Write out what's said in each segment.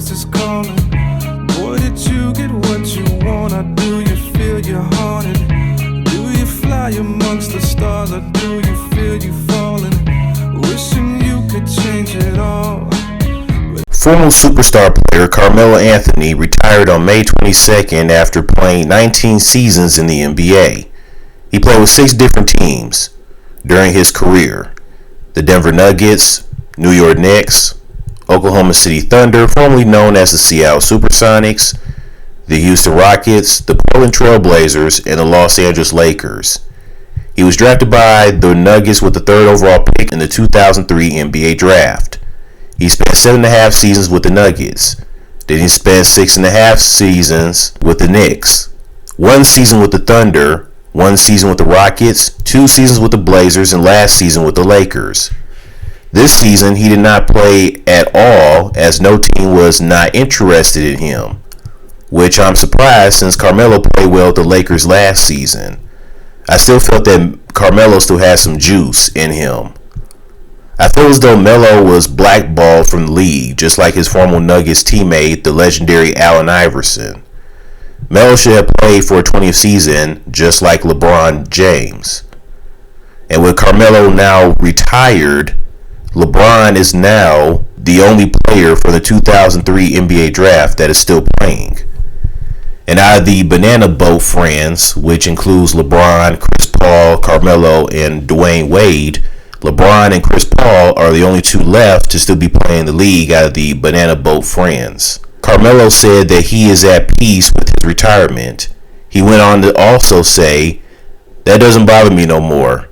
voice is calling. Boy, did you get what you want, or do you feel you're haunted? Do you fly amongst the stars, or do you feel you falling? Wishing you could change it all. Former superstar player Carmelo Anthony retired on May 22nd after playing 19 seasons in the NBA. He played with 6 different teams during his career: the Denver Nuggets, New York Knicks, Oklahoma City Thunder, formerly known as the Seattle Supersonics, the Houston Rockets, the Portland Trail Blazers, and the Los Angeles Lakers. He was drafted by the Nuggets with the 3rd overall pick in the 2003 NBA Draft. He spent 7.5 seasons with the Nuggets. Then he spent 6.5 seasons with the Knicks, 1 season with the Thunder, 1 season with the Rockets, 2 seasons with the Blazers, and last season with the Lakers. This season, he did not play at all, as no team was not interested in him, which I'm surprised since Carmelo played well with the Lakers last season. I still felt that Carmelo still had some juice in him. I feel as though Melo was blackballed from the league, just like his former Nuggets teammate, the legendary Allen Iverson. Melo should have played for a 20th season, just like LeBron James. And with Carmelo now retired, LeBron is now the only player for the 2003 NBA Draft that is still playing. And out of the Banana Boat friends, which includes LeBron, Chris Paul, Carmelo, and Dwayne Wade, LeBron and Chris Paul are the only 2 left to still be playing the league out of the Banana Boat friends. Carmelo said that he is at peace with his retirement. He went on to also say, "That doesn't bother me no more.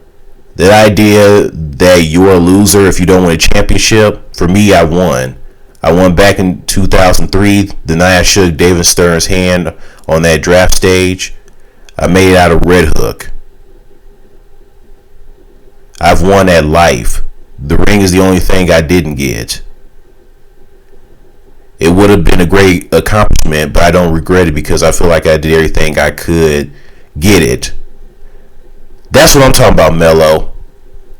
That idea that you're a loser if you don't win a championship, for me, I won. I won back in 2003, the night I shook David Stern's hand on that draft stage. I made it out of Red Hook. I've won at life. The ring is the only thing I didn't get. It would have been a great accomplishment, but I don't regret it because I feel like I did everything I could get it." That's what I'm talking about, Melo.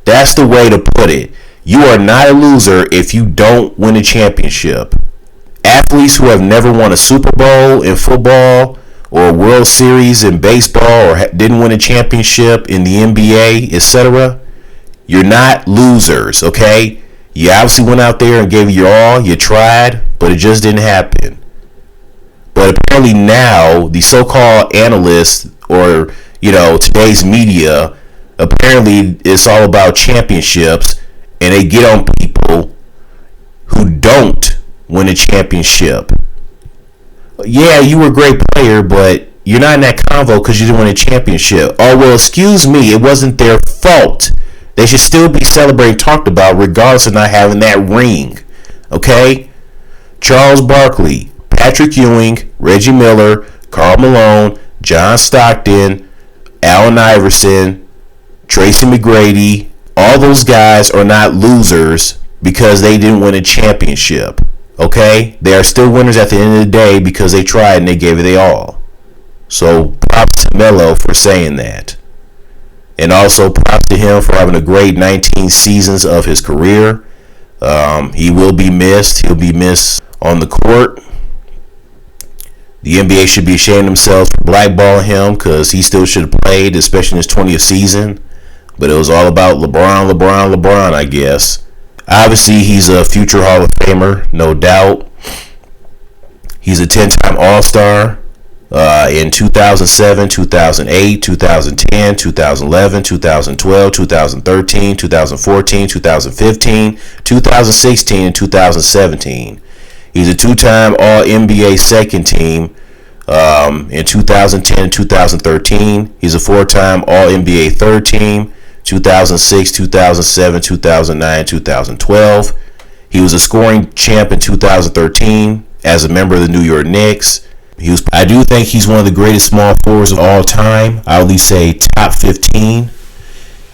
That's the way to put it. You are not a loser if you don't win a championship. Athletes who have never won a Super Bowl in football or a World Series in baseball or didn't win a championship in the NBA, etc., you're not losers, okay? You obviously went out there and gave it your all. You tried, but it just didn't happen. But apparently now, the so-called analysts or, today's media, apparently it's all about championships, and they get on people who don't win a championship. Yeah, you were a great player, but you're not in that convo because you didn't win a championship. Oh, well, excuse me, it wasn't their fault. They should still be celebrated, talked about, regardless of not having that ring. Okay? Charles Barkley, Patrick Ewing, Reggie Miller, Karl Malone, John Stockton, Allen Iverson, Tracy McGrady, all those guys are not losers because they didn't win a championship. Okay? They are still winners at the end of the day because they tried and they gave it their all. So props to Melo for saying that. And also props to him for having a great 19 seasons of his career. He will be missed. He'll be missed on the court. The NBA should be ashamed of themselves for blackballing him because he still should have played, especially in his 20th season. But it was all about LeBron, I guess. Obviously, he's a future Hall of Famer, no doubt. He's a 10-time All-Star. In 2007, 2008, 2010, 2011, 2012, 2013, 2014, 2015, 2016, and 2017. He's a 2-time All-NBA second team in 2010 and 2013. He's a 4-time All-NBA third team, 2006, 2007, 2009, 2012. He was a scoring champ in 2013 as a member of the New York Knicks. I do think he's one of the greatest small forwards of all time. I would at least say top 15.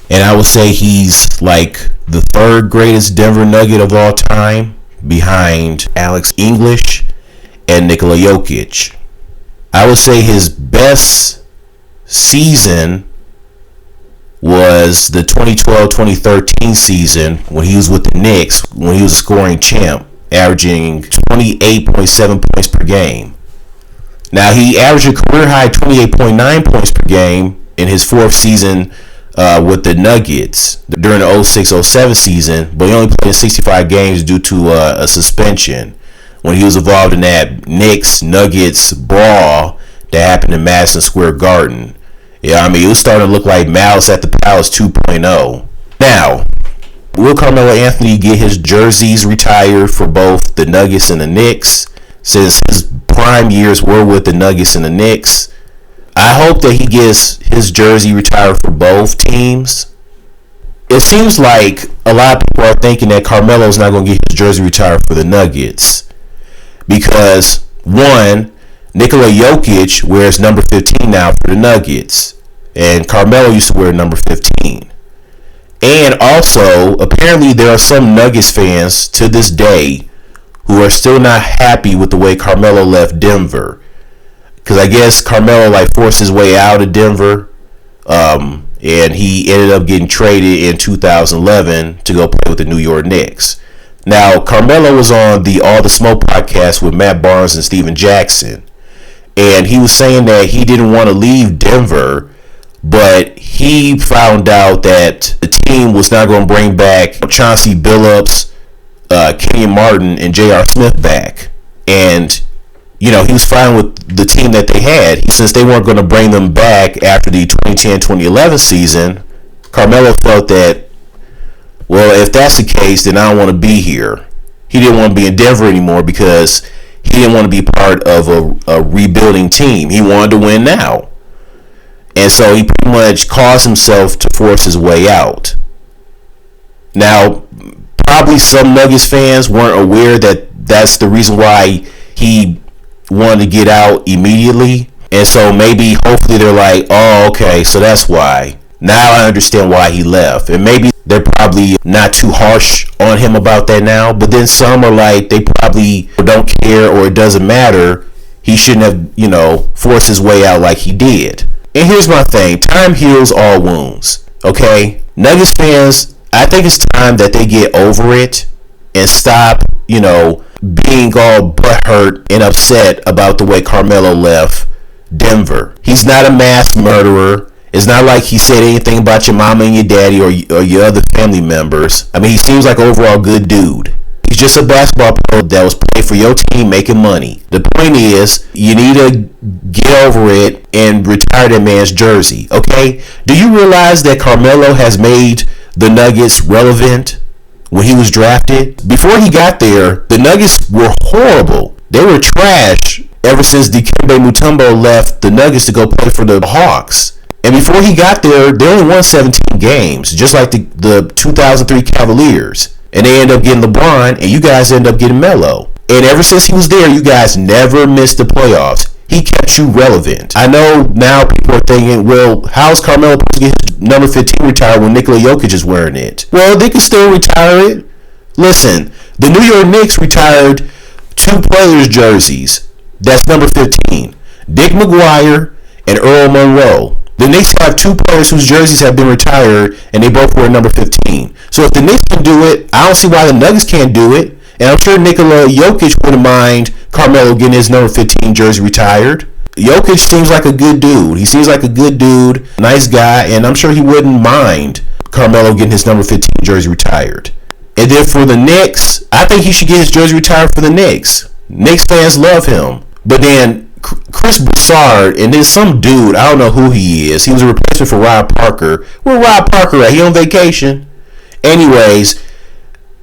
And I would say he's like the 3rd greatest Denver Nugget of all time, behind Alex English and Nikola Jokic. I would say his best season was the 2012-2013 season when he was with the Knicks, when he was a scoring champ. averaging 28.7 points per game. Now, he averaged a career-high 28.9 points per game in his fourth season with the Nuggets during the 06-07 season, but he only played in 65 games due to a suspension when he was involved in that Knicks-Nuggets brawl that happened in Madison Square Garden. Yeah, I mean, it was starting to look like Malice at the Palace 2.0. Now, will Carmelo Anthony get his jerseys retired for both the Nuggets and the Knicks, since his prime years were with the Nuggets and the Knicks? I hope that he gets his jersey retired for both teams. It seems like a lot of people are thinking that Carmelo's not going to get his jersey retired for the Nuggets because, one, Nikola Jokic wears number 15 now for the Nuggets, and Carmelo used to wear number 15. And also, apparently there are some Nuggets fans to this day who are still not happy with the way Carmelo left Denver. Because I guess Carmelo forced his way out of Denver, and he ended up getting traded in 2011 to go play with the New York Knicks. Now, Carmelo was on the All the Smoke podcast with Matt Barnes and Steven Jackson, and he was saying that he didn't want to leave Denver, but he found out that the team was not going to bring back Chauncey Billups, Kenyon Martin, and J.R. Smith back. And, he was fine with the team that they had. Since they weren't going to bring them back after the 2010-2011 season, Carmelo felt that, well, if that's the case, then I don't want to be here. He didn't want to be in Denver anymore because he didn't want to be part of a rebuilding team. He wanted to win now. And so he pretty much caused himself to force his way out. Now, probably some Nuggets fans weren't aware that that's the reason why he wanted to get out immediately. And so maybe, hopefully they're like, oh, okay, so that's why. Now I understand why he left. And maybe they're probably not too harsh on him about that now. But then some are like, they probably don't care or it doesn't matter. He shouldn't have, forced his way out like he did. And here's my thing. Time heals all wounds. Okay? Nuggets fans, I think it's time that they get over it and stop, being all butthurt and upset about the way Carmelo left Denver. He's not a mass murderer. It's not like he said anything about your mama and your daddy or your other family members. I mean, he seems like an overall good dude. He's just a basketball player that was playing for your team making money. The point is, you need to get over it and retire that man's jersey, okay? Do you realize that Carmelo has made the Nuggets relevant when he was drafted? Before he got there, the Nuggets were horrible. They were trash ever since Dikembe Mutombo left the Nuggets to go play for the Hawks. And before he got there, they only won 17 games, just like the 2003 Cavaliers. And they end up getting LeBron, and you guys end up getting Melo. And ever since he was there, you guys never missed the playoffs. He kept you relevant. I know now people are thinking, well, how's Carmelo supposed to get his number 15 retired when Nikola Jokic is wearing it? Well, they can still retire it. Listen, the New York Knicks retired two players' jerseys. That's number 15. Dick McGuire and Earl Monroe. The Knicks have two players whose jerseys have been retired, and they both wear number 15. So if the Knicks can do it, I don't see why the Nuggets can't do it. And I'm sure Nikola Jokic wouldn't mind Carmelo getting his number 15 jersey retired. Jokic seems like a good dude. He seems like a good dude, nice guy, and I'm sure he wouldn't mind Carmelo getting his number 15 jersey retired. And then for the Knicks, I think he should get his jersey retired for the Knicks. Knicks fans love him. But then Chris Broussard, and then some dude, I don't know who he is. He was a replacement for Rob Parker. Where Rob Parker at? He on vacation? Anyways,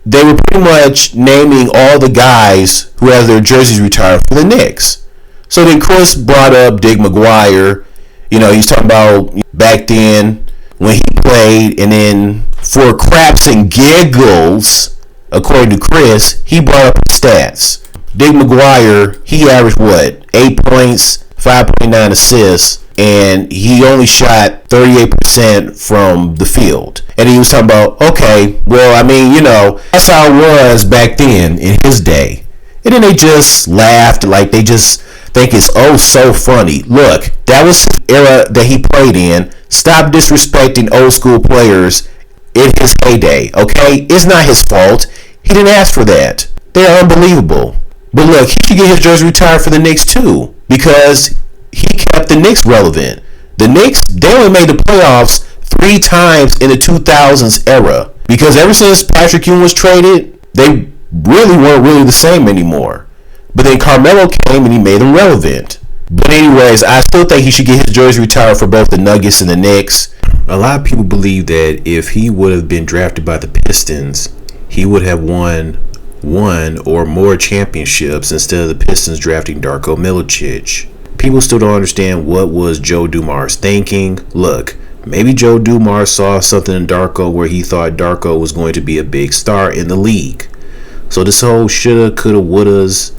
they were pretty much naming all the guys who have their jerseys retired for the Knicks. So then Chris brought up Dick McGuire. He's talking about back then when he played, and then for craps and giggles, according to Chris, he brought up his stats. Dick McGuire, he averaged 8 points, 5.9 assists, and he only shot 38% from the field. And he was talking about, okay, well, I mean, that's how it was back then in his day. And then they just laughed, like they just think it's so funny. Look, that was the era that he played in. Stop disrespecting old school players in his heyday, okay? It's not his fault. He didn't ask for that. They're unbelievable. But look, he could get his jersey retired for the Knicks too, because he kept the Knicks relevant. The Knicks, they only made the playoffs 3 times in the 2000s era, because ever since Patrick Ewing was traded, they really weren't really the same anymore. But then Carmelo came and he made them relevant. But anyways, I still think he should get his jersey retired for both the Nuggets and the Knicks. A lot of people believe that if he would have been drafted by the Pistons, he would have won one or more championships instead of the Pistons drafting Darko Milicic. People still don't understand what was Joe Dumars thinking. Look, maybe Joe Dumars saw something in Darko where he thought Darko was going to be a big star in the league. So this whole shoulda, coulda, wouldas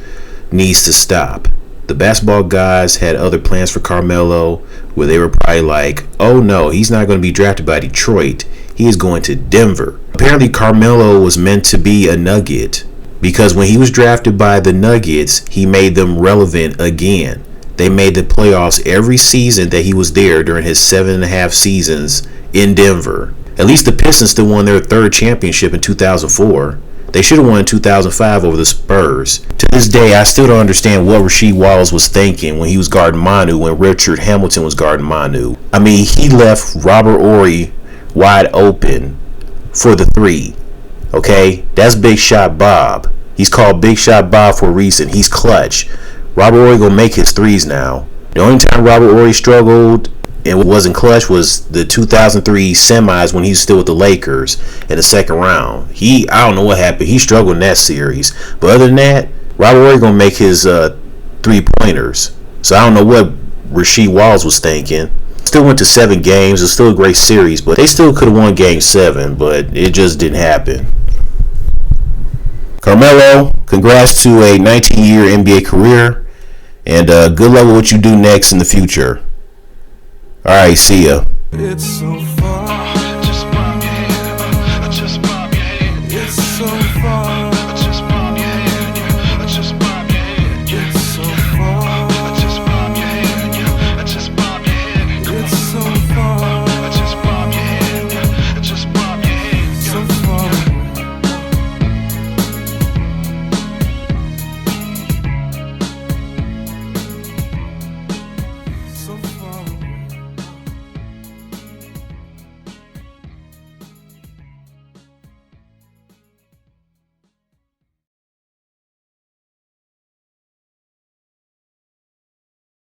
needs to stop. The basketball guys had other plans for Carmelo, where they were probably like, oh no, he's not going to be drafted by Detroit. He is going to Denver. Apparently Carmelo was meant to be a Nugget, because when he was drafted by the Nuggets, he made them relevant again. They made the playoffs every season that he was there during his 7.5 seasons in Denver. At least the Pistons still won their 3rd championship in 2004. They should have won in 2005 over the Spurs. To this day, I still don't understand what Rasheed Wallace was thinking when he was guarding Manu, when Richard Hamilton was guarding Manu. I mean, he left Robert Horry wide open for the 3. Okay? That's Big Shot Bob. He's called Big Shot Bob for a reason. He's clutch. Robert Horry gonna make his 3s now. The only time Robert Horry struggled and wasn't clutch was the 2003 semis when he was still with the Lakers in the 2nd round. I don't know what happened. He struggled in that series. But other than that, Robert Horry gonna make his 3-pointers. So I don't know what Rasheed Wallace was thinking. Still went to 7 games. It was still a great series, but they still could have won Game 7, but it just didn't happen. Carmelo, congrats to a 19-year NBA career, and good luck with what you do next in the future. All right, see ya. It's so far.